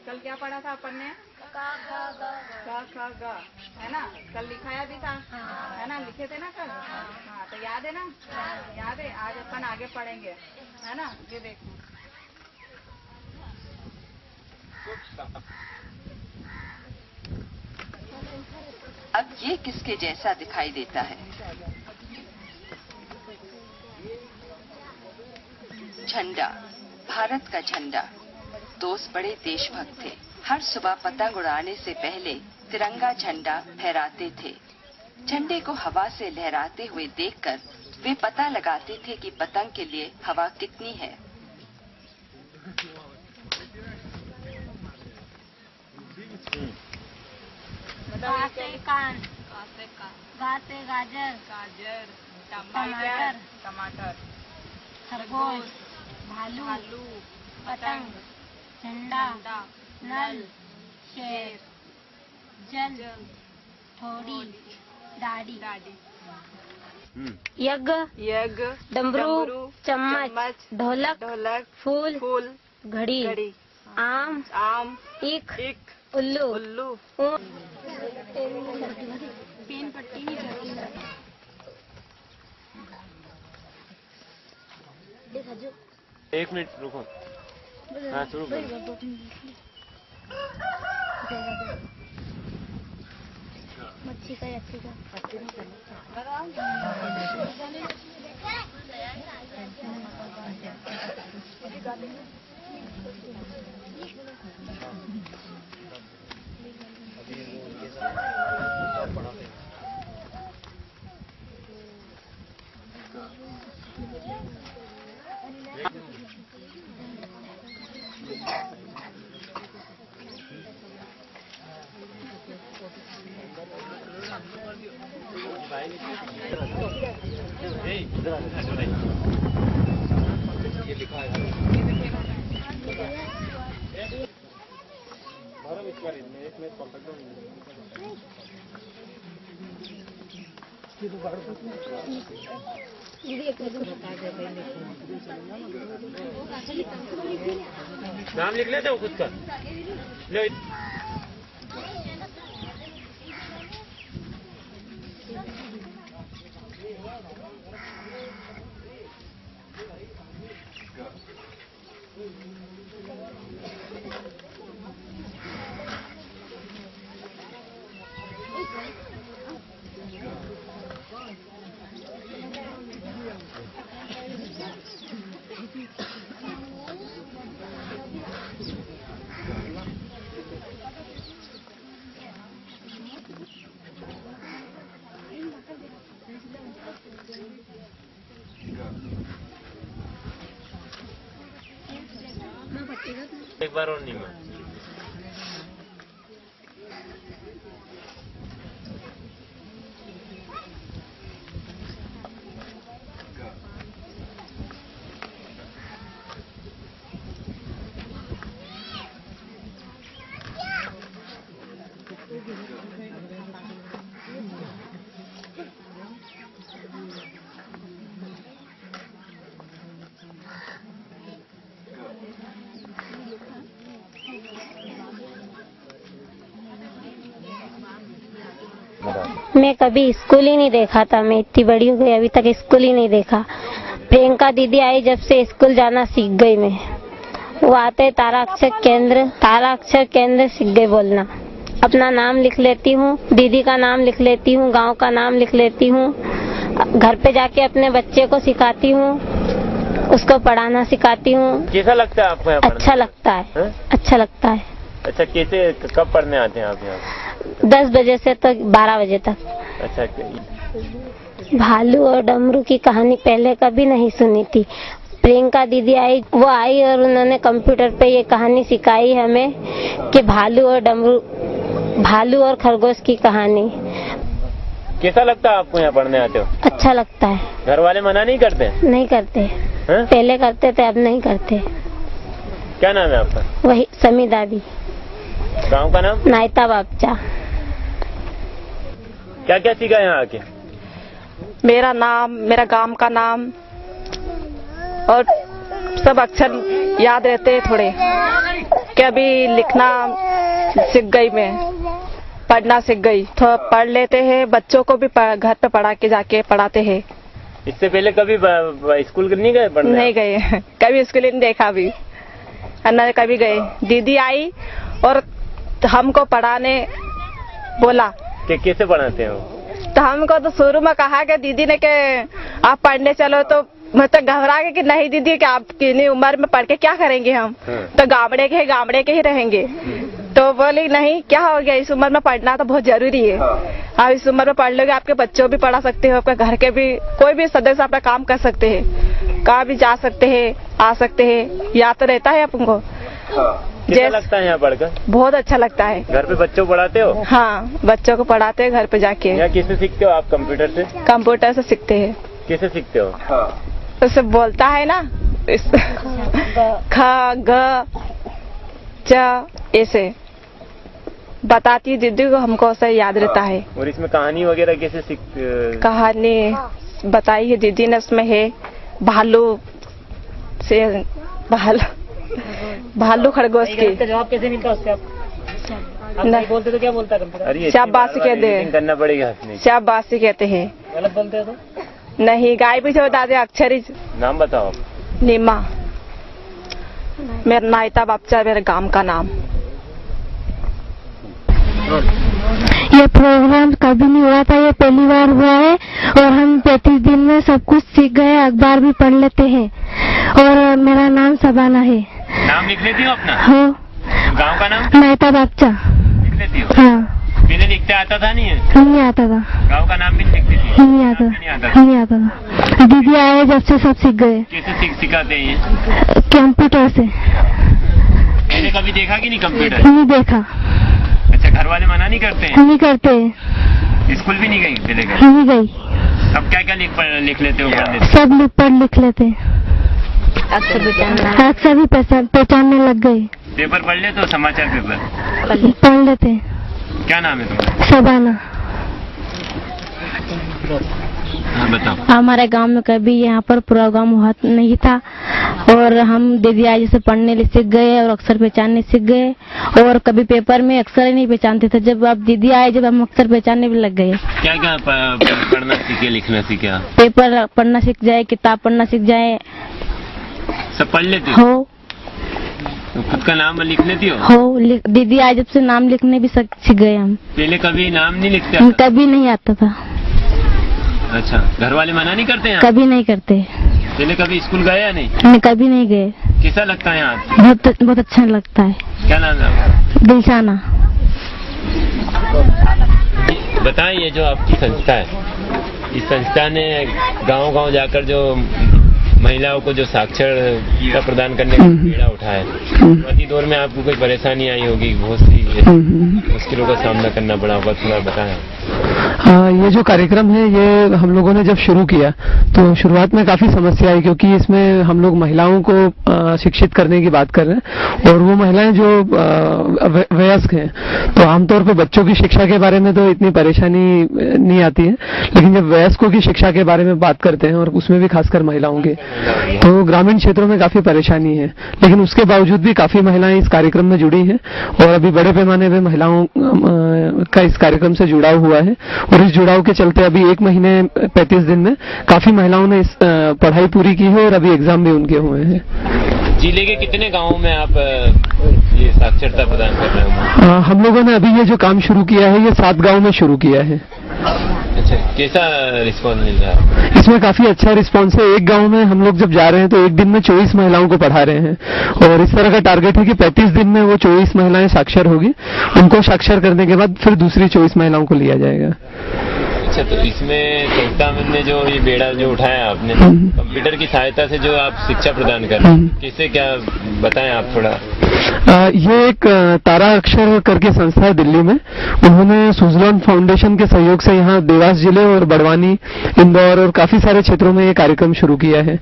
कल क्या पढ़ा था अपन ने? का खा गा, है ना? कल लिखाया भी था, है ना? लिखे थे ना कल? हाँ, तो याद है ना? याद है। आज अपन आगे पढ़ेंगे, है ना? ये देखो। अब ये किसके जैसा दिखाई देता है? झंडा, भारत का झंडा। दोस्त बड़े देशभक्त थे। हर सुबह पतंग उड़ाने से पहले तिरंगा झंडा फहराते थे। झंडे को हवा से लहराते हुए देखकर वे पता लगाते थे कि पतंग के लिए हवा कितनी है। गाते कान, गाते गाजर, टमाटर, खरगोश, भालू, पतंग, झंडा, नल, शेर, जल, थोड़ी, दाढ़ी, यज्ञ, डमरू, चम्मच, ढोलक, फूल, घड़ी, आम, ईख, उल्लू, पेन पट्टी नहीं करती। एक मिनट रुको। हाँ शुरू करो। मच्छी का ये लिखा है एक में पकड़ दो। नाम लिख लेते हो खुद का? लो एक बार और नहीं मैं मैं कभी स्कूल ही नहीं देखा था। मैं इतनी बड़ी हो गई अभी तक स्कूल ही नहीं देखा। प्रियंका दीदी आई जब से स्कूल जाना सीख गई मैं। वो आते ताराक्षर केंद्र सीख गई बोलना। अपना नाम लिख लेती हूँ, दीदी का नाम लिख लेती हूँ, गांव का नाम लिख लेती हूँ। घर पे जाके अपने बच्चे को सिखाती हूँ, उसको पढ़ाना सिखाती हूँ। कैसा लगता है आपको? अच्छा लगता है, अच्छा लगता है। अच्छा, कैसे कब पढ़ने आते हैं आप यहाँ? 10 बजे से तो 12 बजे तक। अच्छा, भालू और डमरू की कहानी पहले कभी नहीं सुनी थी। प्रियंका दीदी आई, वो आई और उन्होंने कंप्यूटर पे ये कहानी सिखाई हमें कि भालू और खरगोश की कहानी। कैसा लगता है आपको यहाँ पढ़ने आते हो? अच्छा लगता है। घर वाले मना नहीं करते? नहीं करते। पहले करते थे, अब नहीं करते। क्या नाम है आपका? वही समी दादी। गांव का नाम? नायता बापचा। क्या क्या सीखा यहाँ आके? मेरा नाम, मेरा गांव का नाम और सब अक्षर याद रहते हैं थोड़े। के अभी लिखना सीख गई, मैं पढ़ना सीख गई, तो पढ़ लेते हैं, बच्चों को भी घर पे पढ़ा के जाके पढ़ाते हैं। इससे पहले कभी स्कूल नहीं गए पढ़ने? नहीं गए, कभी स्कूल नहीं देखा अभी, न कभी गए। दीदी आई और हमको पढ़ाने बोला कि कैसे पढ़ाते हो, तो हमको तो शुरू में कहा कि दीदी ने कि आप पढ़ने चलो, तो मैं तो घबरा गई कि नहीं दीदी कि आप कितनी उम्र में पढ़ के क्या करेंगे हम, तो गामड़े के ही रहेंगे। तो बोली नहीं, क्या हो गया, इस उम्र में पढ़ना तो बहुत जरूरी है। आप इस उम्र में पढ़ लोगे, आपके बच्चों भी पढ़ा सकते हो, आपके घर के भी कोई भी सदस्य अपना काम कर सकते हैं, कहाँ भी जा सकते हैं, आ सकते हैं, याद तो रहता है आपको। कैसा लगता है यहाँ पढ़कर? बहुत अच्छा लगता है। घर पे बच्चों को पढ़ाते हो? हाँ, बच्चों को पढ़ाते हैं घर पे जाके। यहाँ कैसे सीखते हो आप? कंप्यूटर से? कंप्यूटर से सीखते हैं। कैसे सीखते हो? तो सब बोलता है ना, ख ग च ऐसे बताती दीदी को, हमको ऐसा याद रहता है। और इसमें कहानी वगैरह कैसे सीखते? कहानी बताई है दीदी ने, उसमें है भालू खरगोश की। जवाब कैसे मिलता है उससे? आप नहीं बोलते तो क्या बोलता है? शाबाशी कहते हैं, करना पड़ेगा, शाबाशी कहते हैं। गलत बोलते हो तो? नहीं, गाय भी बता दे, अक्षर ही। नाम बताओ। नीमा, मेरा नायता बापचा, मेरे गांव का नाम। ये प्रोग्राम कभी नहीं हुआ था, ये पहली बार हुआ है और हम 35 दिन में सब कुछ सीख गए, अखबार भी पढ़ लेते हैं। और मेरा नाम सबाना है। नाम लिख लेती हो अपना? हाँ। गांव का नाम? नायता बापचा। लिख लेती हो? हाँ। पहले लिखते आता था? नहीं आता था। गांव का नाम भी लिखती थी? नहीं आता था। दीदी आए जब से सब सीख गए। कैसे सिखाते हैं? कंप्यूटर से। मैंने कभी देखा कि नहीं कंप्यूटर? नहीं देखा। अच्छा, घर वाले मना नहीं करते हैं? नहीं करते। स्कूल भी नहीं गई पहले? नहीं गई। अब क्या क्या लिख लेते हो? सब पढ़ लिख लेते। अक्सर भी पहचानने लग गए। पेपर पढ़ लेते हो? समाचार पेपर पढ़ लेते। क्या नाम है तुम्हारा? सबाना। हाँ, बताओ। हमारे गांव में कभी यहाँ पर प्रोग्राम हुआ नहीं था और हम दीदी आज से पढ़ने सीख गए और अक्षर पहचानने सीख गए। और कभी पेपर में अक्षर ही नहीं पहचानते थे, जब अब दीदी आए जब हम अक्षर पहचानने भी लग गए। क्या क्या पढ़ना सीखे, लिखना सीखे? पेपर पढ़ना सीख जाए, किताब पढ़ना सीख जाए, सब पढ़ लेती हो। तो खुद का नाम लिख लेती हो? हो, दीदी आज जब से नाम लिखने भी सीख गए हम। पहले कभी नाम नहीं लिखते? कभी नहीं आता था। अच्छा, घर वाले मना नहीं करते हैं? कभी नहीं करते। पहले कभी स्कूल गए या नहीं? नहीं, कभी नहीं गए। कैसा लगता है यहाँ? बहुत अच्छा लगता है। क्या नाम है आपका? दिलशाना। बताएं, ये जो आपकी संस्था है, इस संस्था ने गांव-गांव जाकर जो महिलाओं को जो साक्षरता प्रदान करने का बीड़ा उठाया है, शुरुआती दौर में आपको कोई परेशानी आई होगी, बहुत सी मुश्किलों का सामना करना पड़ा होगा, थोड़ा बताएं। ये जो कार्यक्रम है, ये हम लोगों ने जब शुरू किया तो शुरुआत में काफी समस्या आई, क्योंकि इसमें हम लोग महिलाओं को शिक्षित करने की बात कर रहे हैं और वो महिलाएं जो वयस्क हैं, तो आमतौर पर बच्चों की शिक्षा के बारे में तो इतनी परेशानी नहीं आती है, लेकिन जब वयस्कों की शिक्षा के बारे में बात करते हैं और उसमें भी खासकर महिलाओं के, तो ग्रामीण क्षेत्रों में काफी परेशानी है। लेकिन उसके बावजूद भी काफी महिलाएं इस कार्यक्रम में जुड़ी हैं और अभी बड़े पैमाने पे महिलाओं का इस कार्यक्रम से जुड़ाव हुआ है और इस जुड़ाव के चलते अभी 1 महीने 35 दिन में काफी महिलाओं ने इस पढ़ाई पूरी की है और अभी एग्जाम भी उनके हुए हैं। जिले के कितने गांवों में आप ये साक्षरता प्रदान कर रहे हो? हम लोगों ने अभी ये जो काम शुरू किया है, ये 7 गाँव में शुरू किया है। अच्छा, कैसा रिस्पॉन्स मिल रहा है? इसमें काफी अच्छा रिस्पॉन्स है। एक गांव में हम लोग जब जा रहे हैं तो एक दिन में 24 महिलाओं को पढ़ा रहे हैं और इस तरह का टारगेट है कि 35 दिन में वो 24 महिलाएं साक्षर होगी। उनको साक्षर करने के बाद फिर दूसरी 24 महिलाओं को लिया जाएगा। अच्छा, तो इसमें संस्था ने जो ये बेड़ा जो उठाया आपने, कंप्यूटर की सहायता से जो आप शिक्षा प्रदान कर रहे हैं, कैसे क्या बताएं आप थोड़ा? ये एक तारा अक्षर करके संस्था है दिल्ली में, उन्होंने सुजलॉन फाउंडेशन के सहयोग से यहाँ देवास जिले और बड़वानी, इंदौर और काफी सारे क्षेत्रों में ये कार्यक्रम शुरू किया है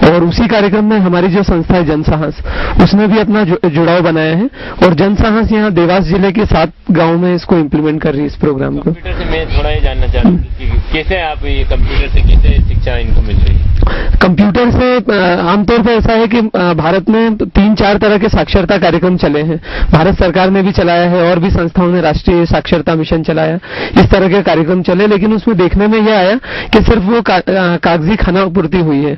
और उसी कार्यक्रम में हमारी जो संस्था है जनसाहस, उसने भी अपना जुड़ाव बनाया है और जनसाहस यहाँ देवास जिले के 7 गाँव में इसको इम्प्लीमेंट कर रही है इस प्रोग्राम को। कंप्यूटर से मैं थोड़ा ये जानना चाहता हूँ कि कैसे आप ये कंप्यूटर से कैसे शिक्षा इनको मिल रही है? कंप्यूटर से आमतौर पर ऐसा है कि भारत में 3-4 तरह के साक्षरता कार्यक्रम चले हैं। भारत सरकार ने भी चलाया है और भी संस्थाओं ने राष्ट्रीय साक्षरता मिशन चलाया, इस तरह के कार्यक्रम चले, लेकिन उसमें देखने में यह आया कि सिर्फ वो कागजी खानापूर्ति हुई है,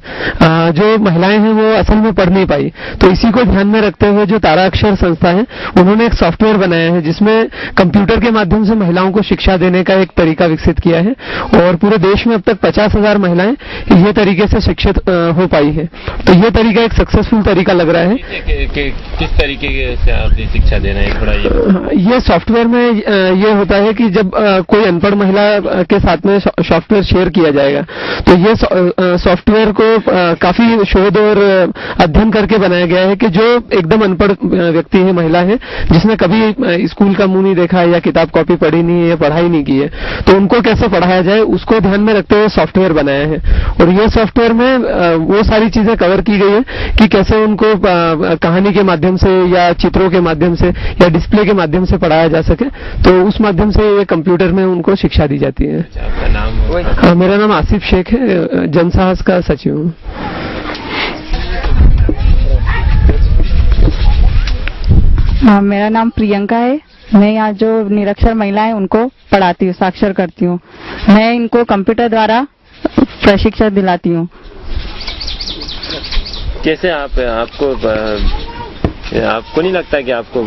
जो महिलाएं हैं वो असल में पढ़ नहीं पाई। तो इसी को ध्यान में रखते हुए जो तारा अक्षर संस्था है उन्होंने एक सॉफ्टवेयर बनाया है जिसमें कंप्यूटर के माध्यम से महिलाओं को शिक्षा देने का एक तरीका विकसित किया है, और पूरे देश में अब तक 50,000 महिलाएं ये तरीके से शिक्षित हो पाई है। तो ये तरीका एक सक्सेसफुल तरीका लग रहा है। किस तरीके से आप शिक्षा दे रहे हैं थोड़ा ये सॉफ्टवेयर में ये होता है कि जब कोई अनपढ़ महिला के साथ में सॉफ्टवेयर शेयर किया जाएगा तो ये सॉफ्टवेयर को काफी शोध और अध्ययन करके बनाया गया है कि जो एकदम अनपढ़ व्यक्ति है, महिला है, जिसने कभी स्कूल का मुंह नहीं देखा या किताब कॉपी पढ़ी नहीं है या पढ़ाई नहीं की है, तो उनको कैसे पढ़ाया जाए उसको ध्यान में रखते हुए सॉफ्टवेयर बनाया है। और ये सॉफ्टवेयर में वो सारी चीजें कवर की गई है कि कैसे उनको कहानी के माध्यम से या चित्रों के माध्यम से या डिस्प्ले के माध्यम से पढ़ाया जा सके, तो उस माध्यम से ये कंप्यूटर में उनको शिक्षा दी जाती है। आपका नाम? मेरा नाम आसिफ शेख है, जनसाहस का सचिव हूँ। मेरा नाम प्रियंका है। मैं यहाँ जो निरक्षर महिलाएं उनको पढ़ाती हूँ, साक्षर करती हूँ। मैं इनको कंप्यूटर द्वारा प्रशिक्षण दिलाती हूँ। कैसे आपको नहीं लगता कि आपको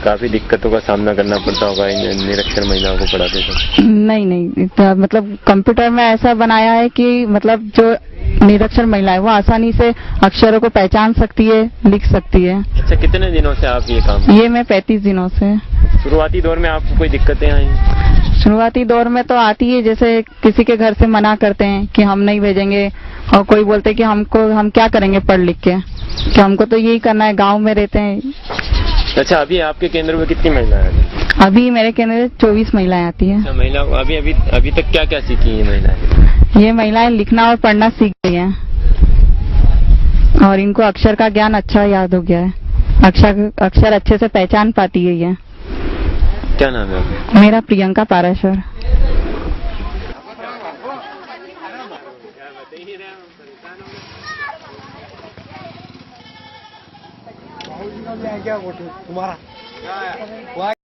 काफी दिक्कतों का सामना करना पड़ता होगा इन निरक्षर महिलाओं को पढ़ाते समय? नहीं, मतलब कंप्यूटर में ऐसा बनाया है कि मतलब जो निरक्षर महिला है वो आसानी से अक्षरों को पहचान सकती है, लिख सकती है। अच्छा, कितने दिनों से आप ये काम? ये मैं 35 दिनों से। शुरुआती दौर में आपको कोई दिक्कतें आई? शुरुआती दौर में तो आती है, जैसे किसी के घर से मना करते हैं कि हम नहीं भेजेंगे, और कोई बोलते हैं कि हम क्या करेंगे पढ़ लिख के, कि हमको तो यही करना है, गांव में रहते हैं। अच्छा, अभी आपके केंद्र में कितनी महिलाएं हैं? अभी मेरे केंद्र में 24 महिलाएं आती हैं। अच्छा, महिला अभी तक क्या क्या सीखी है महिलाएं? ये महिलाएं लिखना और पढ़ना सीख गई हैं, और इनको अक्षर का ज्ञान अच्छा याद हो गया है। अक्षर अच्छे से पहचान पाती है ये। क्या नाम है आपका? मेरा प्रियंका पाराशर। तुम्हारा